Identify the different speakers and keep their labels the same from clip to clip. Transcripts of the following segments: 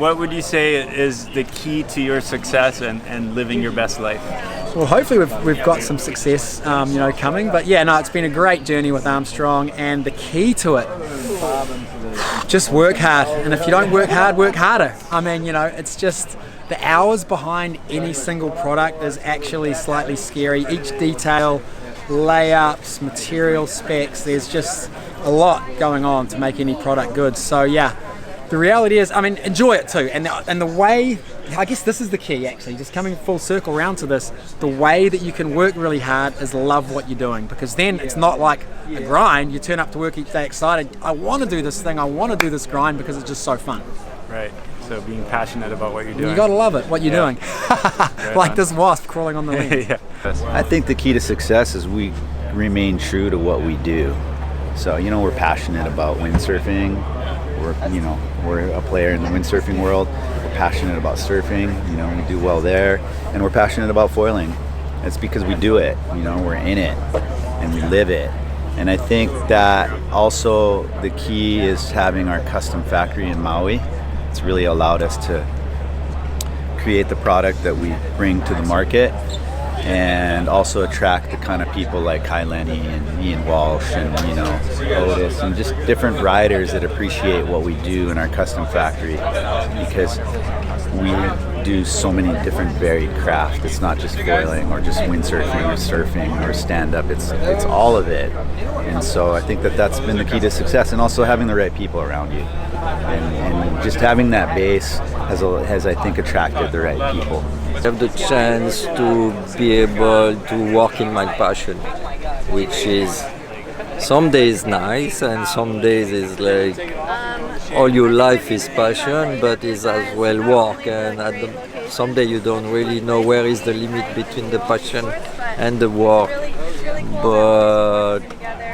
Speaker 1: What would you say is the key to your success and living your best life?
Speaker 2: Well, hopefully we've got some success, coming. But yeah, no, it's been a great journey with Armstrong, and the key to it, just work hard. And if you don't work hard, work harder. I mean, it's just the hours behind any single product is actually slightly scary. Each detail, layups, material specs, there's just a lot going on to make any product good. So yeah, the reality is, enjoy it too. And the way, I guess this is the key actually, just coming full circle around to this, the way that you can work really hard is love what you're doing, because then it's not like a grind. You turn up to work each day excited, I want to do this thing, I want to do this grind because it's just so fun.
Speaker 1: Right, so being passionate about what you're doing.
Speaker 2: You got to love it, what you're doing. Like this wasp crawling on the lens.
Speaker 1: Yeah.
Speaker 3: I think the key to success is we remain true to what we do. So, we're passionate about windsurfing. We're a player in the windsurfing world. We're passionate about surfing. We do well there. And we're passionate about foiling. It's because we do it. We're in it and we live it. And I think that also the key is having our custom factory in Maui. It's really allowed us to create the product that we bring to the market, and also attract the kind of people like Kai Lenny and Ian Walsh and Otis and just different riders that appreciate what we do in our custom factory, because we do so many different varied craft. It's not just foiling or just windsurfing or surfing or stand-up. It's all of it. And so I think that's been the key to success, and also having the right people around you. And just having that base has I think attracted the right people.
Speaker 4: I have the chance to be able to work in my passion, which is some days nice and some days is like all your life is passion, but is as well work, and someday you don't really know where is the limit between the passion and the work. But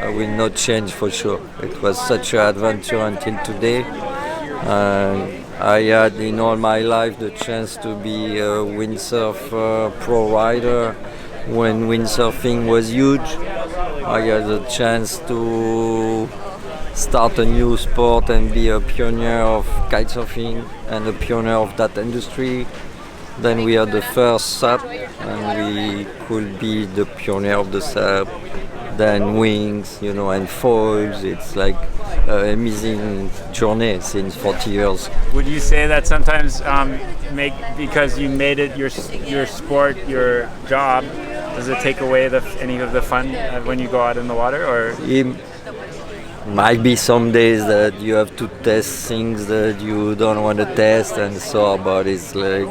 Speaker 4: I will not change for sure. It was such an adventure until today. I had in all my life the chance to be a windsurf pro rider when windsurfing was huge. I had the chance to start a new sport and be a pioneer of kitesurfing and a pioneer of that industry. Then we had the first SAP and we could be the pioneer of the SAP. Then wings, and foils. It's like an amazing journey since 40 years.
Speaker 1: Would you say that sometimes because you made it your sport, your job, does it take away any of the fun when you go out in the water? Or
Speaker 4: it might be some days that you have to test things that you don't want to test, and so, but it's like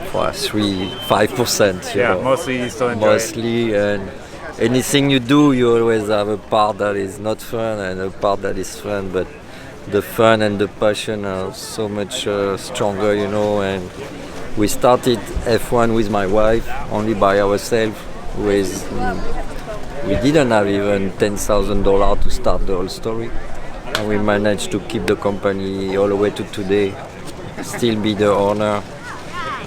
Speaker 4: for 3-5%.
Speaker 1: Yeah, mostly you still enjoy it.
Speaker 4: And anything you do, you always have a part that is not fun and a part that is fun, but the fun and the passion are so much stronger, and we started F1 with my wife, only by ourselves. We didn't have even $10,000 to start the whole story, and we managed to keep the company all the way to today, still be the owner.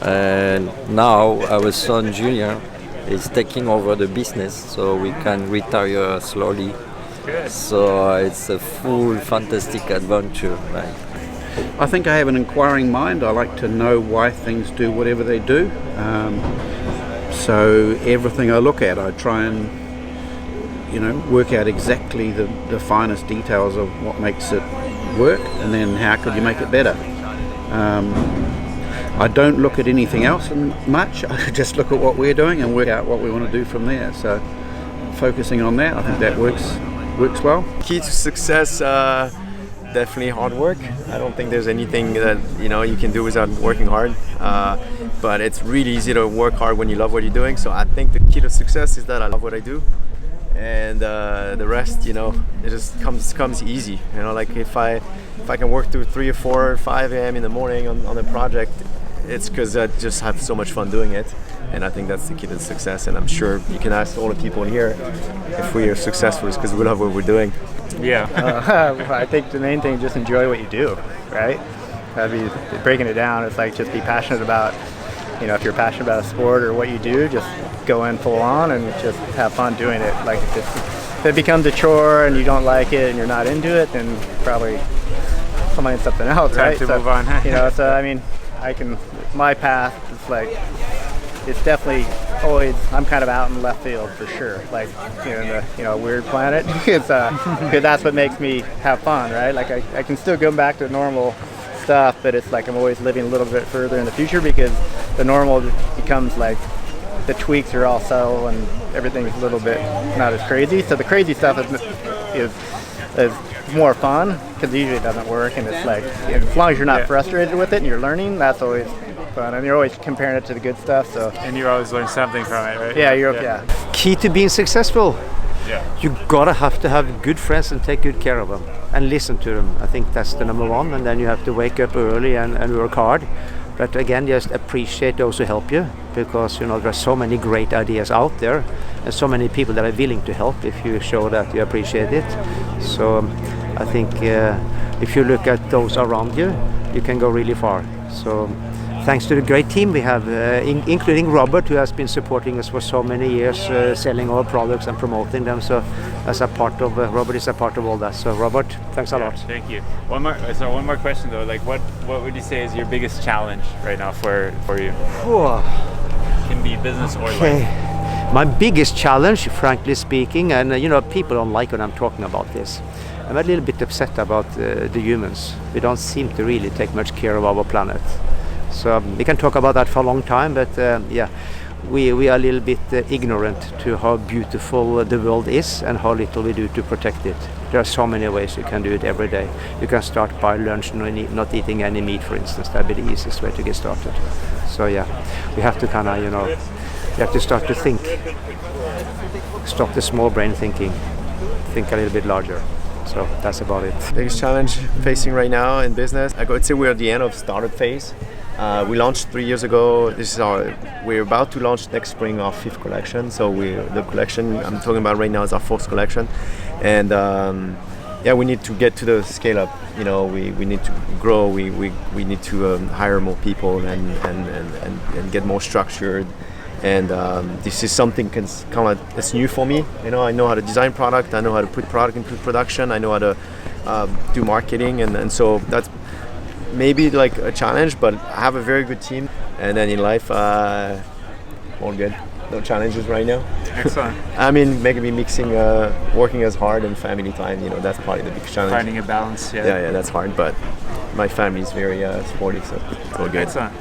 Speaker 4: And now our son Julian is taking over the business, so we can retire slowly.
Speaker 1: Good.
Speaker 4: So it's a full fantastic adventure, right?
Speaker 5: I think I have an inquiring mind. I like to know why things do whatever they do. So everything I look at, I try and work out exactly the finest details of what makes it work, and then how could you make it better. I don't look at anything else much. I just look at what we're doing and work out what we want to do from there. So focusing on that, I think that works well.
Speaker 6: Key to success, definitely hard work. I don't think there's anything that you can do without working hard. But it's really easy to work hard when you love what you're doing. So I think the key to success is that I love what I do, and the rest, it just comes easy. Like if I can work through 3 or 4 or 5 a.m. in the morning on a project, it's because I just have so much fun doing it, and I think that's the key to success. And I'm sure you can ask all the people in here if we are successful, it's because we love what we're doing.
Speaker 1: Yeah.
Speaker 7: I think the main thing is just enjoy what you do, right? Breaking it down, it's like just be passionate about, if you're passionate about a sport or what you do, just go in full on and just have fun doing it. Like if it becomes a chore and you don't like it and you're not into it, then probably something else,
Speaker 1: Time
Speaker 7: right?
Speaker 1: to
Speaker 7: So,
Speaker 1: move on.
Speaker 7: you know, so I mean, my path is like, it's definitely always, I'm kind of out in left field for sure. Like, you know, in the, you know, weird planet, because that's what makes me have fun, right? Like I can still go back to normal stuff, but it's like I'm always living a little bit further in the future, because the normal becomes like, the tweaks are all subtle and everything's a little bit not as crazy. So the crazy stuff is more fun, because usually it doesn't work, and it's like, as long as you're not frustrated with it and you're learning, that's always fun, and you're always comparing it to the good stuff. So
Speaker 1: And you always learn something from it, right?
Speaker 7: yeah.
Speaker 8: Key to being successful, you gotta have to have good friends and take good care of them and listen to them. I think that's the number one. And then you have to wake up early and work hard. But again, just appreciate those who help you, because you know there are so many great ideas out there and so many people that are willing to help if you show that you appreciate it. So I think if you look at those around you, you can go really far. So thanks to the great team we have, including Robert, who has been supporting us for so many years, selling our products and promoting them. So as a part of, Robert is a part of all that. So Robert, thanks a lot.
Speaker 1: Thank you. One more question though. Like, what would you say is your biggest challenge right now for you? Can be business or life.
Speaker 8: My biggest challenge, frankly speaking, and you know, people don't like when I'm talking about this. I'm a little bit upset about the humans. We don't seem to really take much care of our planet. So we can talk about that for a long time, but we are a little bit ignorant to how beautiful the world is and how little we do to protect it. There are so many ways you can do it every day. You can start by lunch not eating any meat, for instance. That'd be the easiest way to get started. So yeah, we have to kind of, you know, we have to start to think. Stop the small brain thinking. Think a little bit larger. So that's about it.
Speaker 6: Biggest challenge facing right now in business, I would say we're at the end of startup phase. We launched 3 years ago. We're about to launch next spring our 5th collection. So the collection I'm talking about right now is our 4th collection, and we need to get to the scale up. You know, we need to grow. We need to hire more people and get more structured. And this is something it's new for me. You know, I know how to design product. I know how to put product into production. I know how to do marketing, and so that's maybe like a challenge, but I have a very good team. And then in life, all good. No challenges right now.
Speaker 1: Excellent.
Speaker 6: I mean, maybe mixing working as hard and family time. You know, that's probably the big challenge.
Speaker 1: Finding a balance.
Speaker 6: Yeah, that's hard. But my family is very supportive, so it's all good.
Speaker 1: Excellent.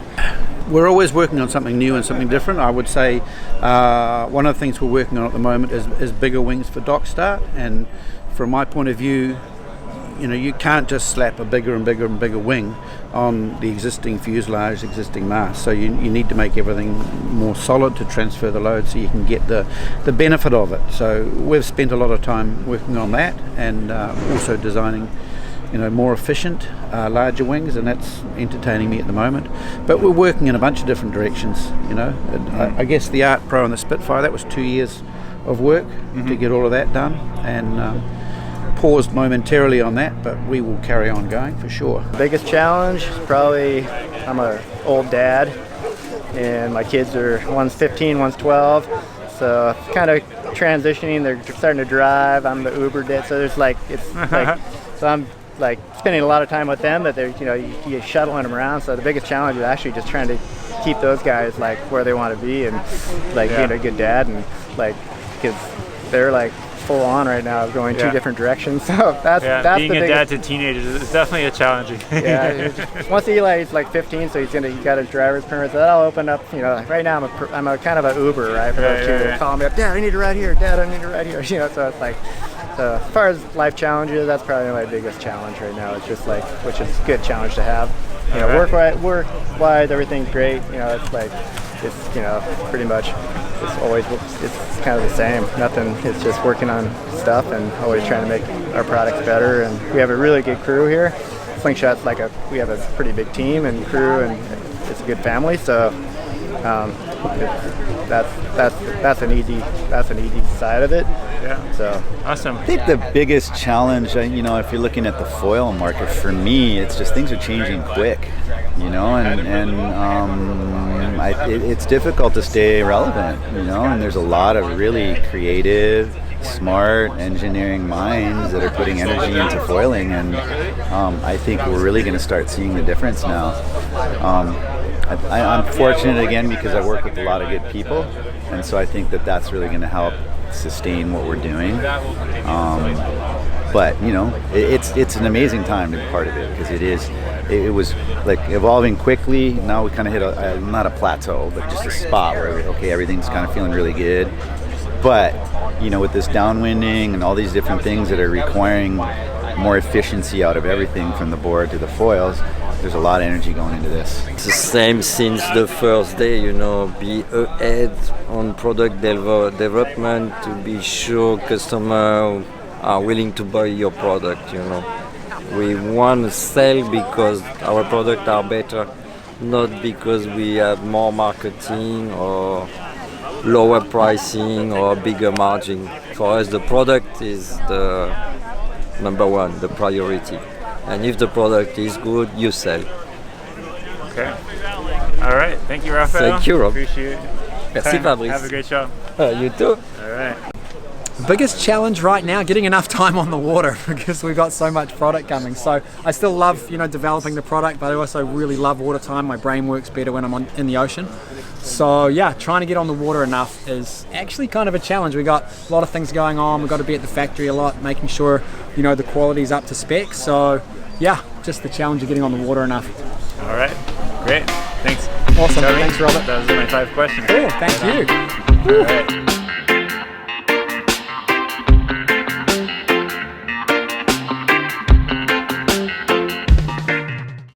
Speaker 5: We're always working on something new and something different. I would say one of the things we're working on at the moment is bigger wings for dock start. And from my point of view, you know, you can't just slap a bigger and bigger and bigger wing on the existing fuselage, existing mast. So you need to make everything more solid to transfer the load so you can get the benefit of it. So we've spent a lot of time working on that, and also designing, you know, more efficient, larger wings, and that's entertaining me at the moment. But we're working in a bunch of different directions, you know. I guess the Art Pro and the Spitfire, that was 2 years of work to get all of that done, and paused momentarily on that, but we will carry on going for sure.
Speaker 7: Biggest challenge is probably, I'm an old dad, and my kids are, one's 15, one's 12, so kind of transitioning. They're starting to drive. I'm the Uber dad, so there's like, it's like, so I'm like spending a lot of time with them, but they're, you know, you're shuttling them around. So the biggest challenge is actually just trying to keep those guys like where they want to be, and like being a good dad, and like, because they're like full on right now, going two different directions. So that's
Speaker 1: being
Speaker 7: the
Speaker 1: a dad to teenagers is definitely a challenging.
Speaker 7: Once Eli's like 15, so he got his driver's permit. So that'll open up. You know, right now I'm a kind of an Uber, right? For those two that call me up, Dad, I need a ride here. Dad, I need a ride here. You know, so it's like. So as far as life challenges, that's probably my biggest challenge right now. It's just like, which is a good challenge to have. You know, work-wise, everything's great. You know, it's like, it's, you know, pretty much, it's kind of the same. Nothing. It's just working on stuff and always trying to make our products better. And we have a really good crew here. Slingshot's like we have a pretty big team and crew, and it's a good family. So that's an easy side of it.
Speaker 1: Yeah.
Speaker 7: So
Speaker 1: awesome.
Speaker 3: I think the biggest challenge, you know, if you're looking at the foil market, for me, it's just things are changing quick, you know, and it's difficult to stay relevant, you know, and there's a lot of really creative, smart engineering minds that are putting energy into foiling, and I think we're really going to start seeing the difference now. I'm fortunate again because I work with a lot of good people, and so I think that that's really going to help sustain what we're doing. But you know, it's an amazing time to be part of it, because it was like evolving quickly. Now we kind of hit a not a plateau, but just a spot where okay, everything's kind of feeling really good. But you know, with this downwinding and all these different things that are requiring more efficiency out of everything from the board to the foils, there's a lot of energy going into this.
Speaker 4: It's the same since the first day, you know, be ahead on product development to be sure customers are willing to buy your product, you know. We want to sell because our products are better, not because we have more marketing or lower pricing or bigger margin. For us, the product is the number one, the priority. And if the product is good, you sell.
Speaker 1: Okay. All right. Thank you, Raphael.
Speaker 4: Thank you, Rob.
Speaker 1: Appreciate it.
Speaker 4: Merci, Fabrice.
Speaker 1: Have a great show.
Speaker 4: You too.
Speaker 1: All right.
Speaker 2: Biggest challenge right now, getting enough time on the water, because we've got so much product coming. So I still love, you know, developing the product, but I also really love water time. My brain works better when I'm in the ocean. So yeah, trying to get on the water enough is actually kind of a challenge. We got a lot of things going on. We've got to be at the factory a lot, making sure, you know, the quality's up to spec. So yeah, just the challenge of getting on the water enough.
Speaker 1: All right. Great. Thanks.
Speaker 2: Awesome.
Speaker 1: Tell me.
Speaker 2: Thanks, Robert.
Speaker 1: That was my 5 questions.
Speaker 2: Cool. Thank you.
Speaker 1: All right.